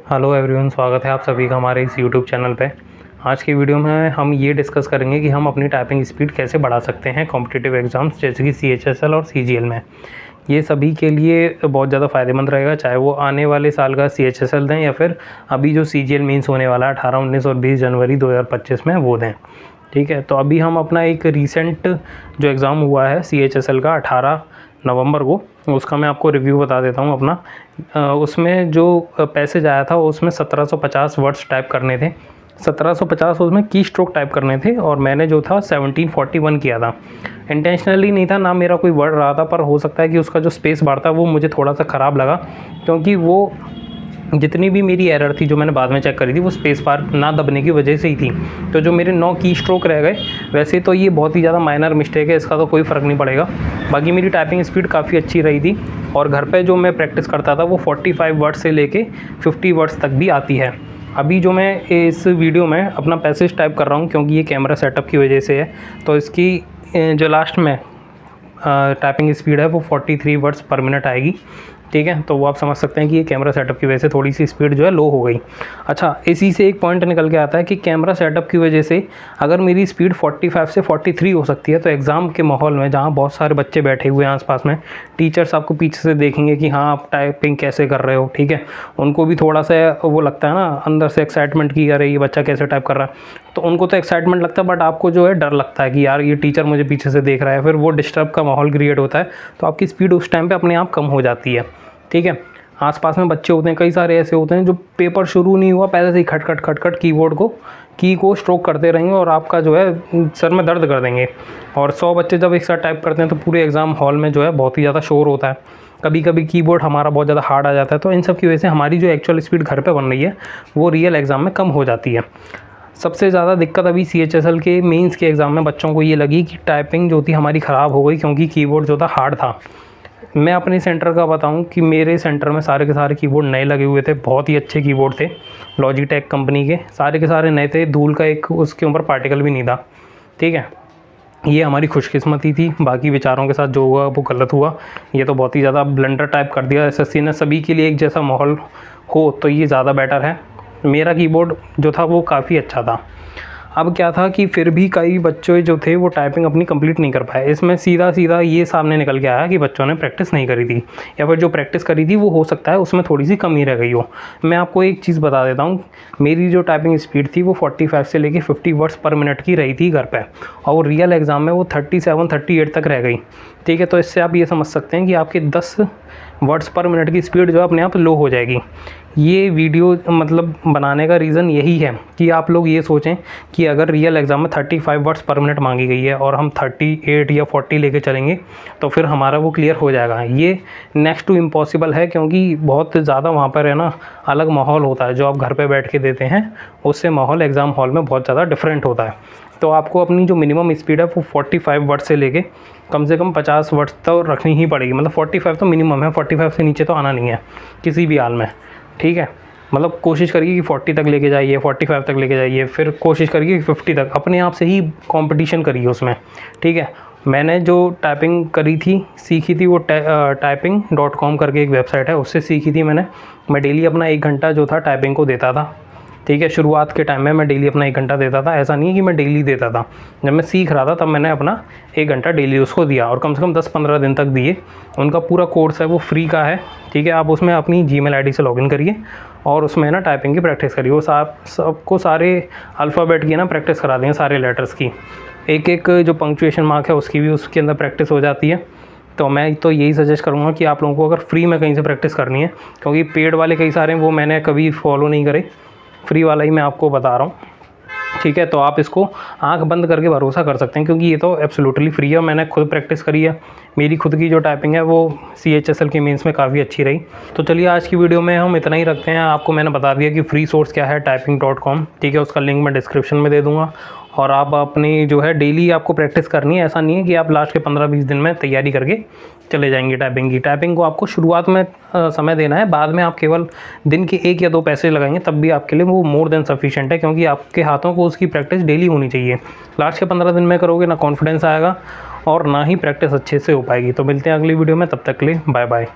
Hello everyone, स्वागत है आप सभी का हमारे इस यूट्यूब चैनल पे। आज की वीडियो में हम ये डिस्कस करेंगे कि हम अपनी टाइपिंग स्पीड कैसे बढ़ा सकते हैं कॉम्पिटिटिव एग्ज़ाम्स जैसे कि CHSL और CGL में। ये सभी के लिए बहुत ज़्यादा फ़ायदेमंद रहेगा, चाहे वो आने वाले साल का CHSL दें या फिर अभी जो CGL मीन्स होने वाला है 18, 19 और 20 जनवरी 2025 में वो दें। ठीक है, तो अभी हम अपना एक रीसेंट जो एग्ज़ाम हुआ है CHSL का 18 नवंबर को, उसका मैं आपको रिव्यू बता देता हूँ अपना। उसमें जो पैसेज आया था उसमें 1750 वर्ड्स टाइप करने थे। 1750 उसमें की स्ट्रोक टाइप करने थे और मैंने जो था 1741 किया था। इंटेंशनली नहीं था, ना मेरा कोई वर्ड रहा था, पर हो सकता है कि उसका जो स्पेस बार था वो मुझे थोड़ा सा ख़राब लगा, क्योंकि वो जितनी भी मेरी एरर थी जो मैंने बाद में चेक करी थी वो स्पेस बार ना दबने की वजह से ही थी। तो जो मेरे 9 की स्ट्रोक रह गए, वैसे तो ये बहुत ही ज़्यादा माइनर मिस्टेक है, इसका तो कोई फ़र्क नहीं पड़ेगा। बाकी मेरी टाइपिंग स्पीड काफ़ी अच्छी रही थी और घर पे जो मैं प्रैक्टिस करता था वो 45 वर्ड्स से लेके 50 वर्ड्स तक भी आती है। अभी जो मैं इस वीडियो में अपना पैसेज टाइप कर रहा हूँ, क्योंकि ये कैमरा सेटअप की वजह से है, तो इसकी जो लास्ट में टाइपिंग स्पीड है वो 43 वर्ड्स पर मिनट आएगी। ठीक है, तो वो आप समझ सकते हैं कि ये कैमरा सेटअप की वजह से थोड़ी सी स्पीड जो है लो हो गई। अच्छा, इसी से एक पॉइंट निकल के आता है कि कैमरा सेटअप की वजह से अगर मेरी स्पीड 45 से 43 हो सकती है, तो एग्ज़ाम के माहौल में जहाँ बहुत सारे बच्चे बैठे हुए हैं आसपास में, टीचर्स आपको पीछे से देखेंगे कि हाँ आप टाइपिंग कैसे कर रहे हो। ठीक है, उनको भी थोड़ा सा वो लगता है ना अंदर से एक्साइटमेंट की, अरे ये बच्चा कैसे टाइप कर रहा है। तो उनको तो एक्साइटमेंट लगता है, बट आपको जो है डर लगता है कि यार ये टीचर मुझे पीछे से देख रहा है, फिर वो डिस्टर्ब का माहौल क्रिएट होता है। तो आपकी स्पीड उस टाइम पर अपने आप कम हो जाती है। ठीक है, आसपास में बच्चे होते हैं, कई सारे ऐसे होते हैं जो पेपर शुरू नहीं हुआ पहले से ही खट खट खट खट कीबोर्ड की को स्ट्रोक करते रहेंगे और आपका जो है सर में दर्द कर देंगे। और 100 बच्चे जब एक साथ टाइप करते हैं तो पूरे एग्ज़ाम हॉल में जो है बहुत ही ज़्यादा शोर होता है। कभी कभी कीबोर्ड हमारा बहुत ज़्यादा हार्ड आ जाता है। तो इन सब की वजह से हमारी जो एक्चुअल स्पीड घर पर बन रही है वो रियल एग्ज़ाम में कम हो जाती है। सबसे ज़्यादा दिक्कत अभी CHSL के मेंस के एग्ज़ाम में बच्चों को ये लगी कि टाइपिंग जो थी हमारी ख़राब हो गई, क्योंकि कीबोर्ड जो था हार्ड था। मैं अपने सेंटर का बताऊं कि मेरे सेंटर में सारे के सारे कीबोर्ड नए लगे हुए थे, बहुत ही अच्छे कीबोर्ड थे, लॉजिटेक कंपनी के, सारे के सारे नए थे, धूल का एक उसके ऊपर पार्टिकल भी नहीं था। ठीक है, ये हमारी खुशकिस्मती थी, बाकी बेचारों के साथ जो हुआ वो गलत हुआ। ये तो बहुत ही ज़्यादा ब्लंडर टाइप कर दिया SSC ने। सभी के लिए एक जैसा माहौल हो तो ये ज़्यादा बेटर है। मेरा कीबोर्ड जो था वो काफ़ी अच्छा था। अब क्या था कि फिर भी कई बच्चे जो थे वो टाइपिंग अपनी कंप्लीट नहीं कर पाए। इसमें सीधा सीधा ये सामने निकल के आया कि बच्चों ने प्रैक्टिस नहीं करी थी, या फिर जो प्रैक्टिस करी थी वो हो सकता है उसमें थोड़ी सी कमी रह गई हो। मैं आपको एक चीज़ बता देता हूँ, मेरी जो टाइपिंग स्पीड थी वो 45 से लेके 50 वर्ड्स पर मिनट की रही थी घर पर, और वो रियल एग्ज़ाम में वो 37-38 तक रह गई। ठीक है, तो इससे आप ये समझ सकते हैं कि आपके 10 वर्ड्स पर मिनट की स्पीड जो है अपने आप लो हो जाएगी। ये वीडियो मतलब बनाने का रीज़न यही है कि आप लोग ये सोचें कि अगर रियल एग्ज़ाम में 35 वर्ड्स पर मिनट मांगी गई है और हम 38 या 40 लेके चलेंगे तो फिर हमारा वो क्लियर हो जाएगा। ये नेक्स्ट टू इम्पॉसिबल है, क्योंकि बहुत ज़्यादा वहाँ पर है ना अलग माहौल होता है। जो आप घर पे बैठ के देते हैं उससे माहौल एग्ज़ाम हॉल में बहुत ज़्यादा डिफरेंट होता है। तो आपको अपनी जो मिनिमम स्पीड है वो 45 वर्ड से लेके कम से कम 50 वर्ड्स तो रखनी ही पड़ेगी। मतलब 45 तो मिनिमम है, 45 से नीचे तो आना नहीं है किसी भी हाल में। ठीक है, मतलब कोशिश करिए कि 40 तक लेके जाइए, 45 तक लेके जाइए, फिर कोशिश करिए कि 50 तक, अपने आप से ही कंपटीशन करिए उसमें। ठीक है, मैंने जो टाइपिंग करी थी सीखी थी वो typing.com करके एक वेबसाइट है, उससे सीखी थी मैंने। मैं डेली अपना 1 घंटा जो था टाइपिंग को देता था। ठीक है, शुरुआत के टाइम में मैं डेली अपना 1 घंटा देता था, ऐसा नहीं है कि मैं डेली देता था। जब मैं सीख रहा था तब मैंने अपना 1 घंटा डेली उसको दिया और कम से कम 10-15 दिन तक दिए। उनका पूरा कोर्स है वो फ्री का है। ठीक है, आप उसमें अपनी Gmail ID से लॉगिन करिए और उसमें ना टाइपिंग की प्रैक्टिस करिए। वो सबको सारे अल्फ़ाबेट की ना प्रैक्टिस करा देंगे, सारे लेटर्स की। एक एक जो पंक्चुएशन मार्क है उसकी भी उसके अंदर प्रैक्टिस हो जाती है। तो मैं तो यही सजेस्ट करूँगा कि आप लोगों को अगर फ्री में कहीं से प्रैक्टिस करनी है, क्योंकि पेड वाले कई सारे हैं वो मैंने कभी फॉलो नहीं करे, फ्री वाला ही मैं आपको बता रहा हूँ। ठीक है, तो आप इसको आंख बंद करके भरोसा कर सकते हैं, क्योंकि ये तो एब्सोल्युटली फ्री है। मैंने खुद प्रैक्टिस करी है, मेरी खुद की जो टाइपिंग है वो CHSL के मेंस में काफ़ी अच्छी रही। तो चलिए आज की वीडियो में हम इतना ही रखते हैं। आपको मैंने बता दिया कि फ्री सोर्स क्या है, typing.com। ठीक है, उसका लिंक मैं डिस्क्रिप्शन में दे दूँगा। और आप अपनी जो है डेली आपको प्रैक्टिस करनी है। ऐसा नहीं है कि आप लास्ट के 15-20 दिन में तैयारी करके चले जाएंगे टाइपिंग की। टाइपिंग को आपको शुरुआत में समय देना है, बाद में आप केवल दिन के 1 या 2 पैसे लगाएंगे तब भी आपके लिए वो मोर देन सफिशिएंट है, क्योंकि आपके हाथों को उसकी प्रैक्टिस डेली होनी चाहिए। लास्ट के 15 दिन में करोगे ना कॉन्फिडेंस आएगा और ना ही प्रैक्टिस अच्छे से हो पाएगी। तो मिलते हैं अगली वीडियो में, तब तक के लिए बाय बाय।